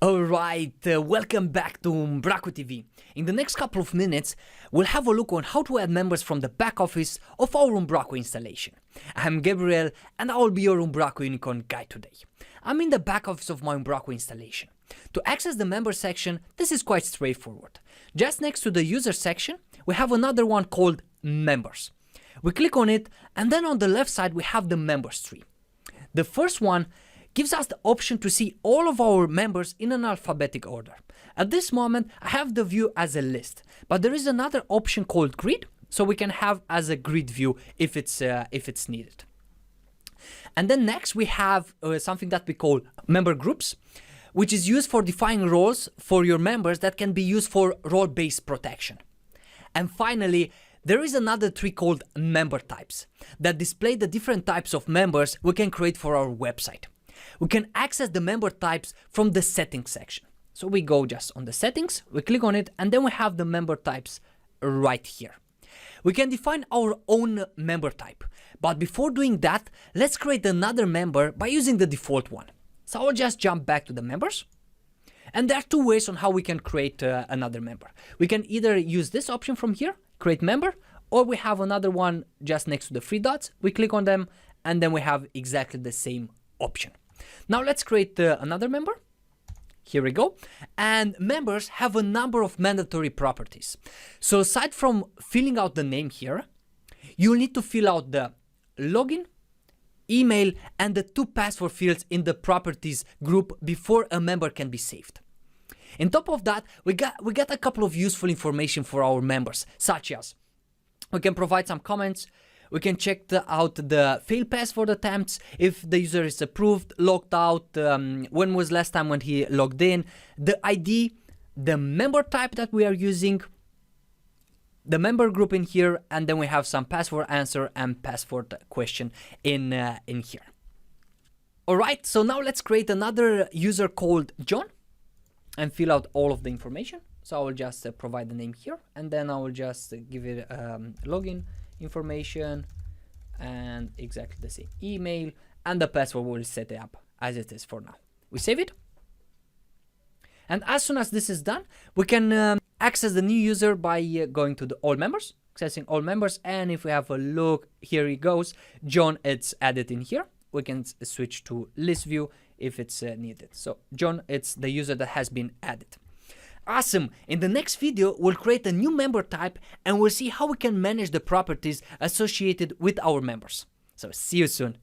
Alright, welcome back to Umbraco TV. In the next couple of minutes, we'll have a look on how to add members from the back office of our Umbraco installation. I'm Gabriel and I will be your Umbraco Unicorn guide today. I'm in the back office of my Umbraco installation. To access the member section, this is quite straightforward. Just next to the user section, we have another one called members. We click on it and then on the left side we have the members tree. The first one gives us the option to see all of our members in an alphabetic order. At this moment, I have the view as a list, but there is another option called grid, so we can have as a grid view if it's needed. And then next we have something that we call member groups, which is used for defining roles for your members that can be used for role-based protection. And finally, there is another tree called member types that display the different types of members we can create for our website. We can access the member types from the settings section. So we go just on the settings, we click on it, and then we have the member types right here. We can define our own member type, but before doing that, let's create another member by using the default one. So I'll just jump back to the members. And there are two ways on how we can create another member. We can either use this option from here, create member, or we have another one just next to the three dots. We click on them, and then we have exactly the same option. Now let's create another member. Here we go. And members have a number of mandatory properties. So aside from filling out the name here, you need to fill out the login, email, and the 2 password fields in the properties group before a member can be saved. On top of that, we got a couple of useful information for our members, such as we can provide some comments. We can check out the failed password attempts, if the user is approved, logged out, when was last time when he logged in, the ID, the member type that we are using, the member group in here, and then we have some password answer and password question in here. Alright, so now let's create another user called John and fill out all of the information. So I will just provide the name here, and then I will just give it login information and exactly the same email, and the password will set it up as it is for now. We save it, and as soon as this is done, we can access the new user by going to the all members, accessing all members, and if we have a look, here he goes, John, it's added in here. We can switch to list view if it's needed. So John, it's the user that has been added. Awesome! In the next video, we'll create a new member type and we'll see how we can manage the properties associated with our members. So see you soon.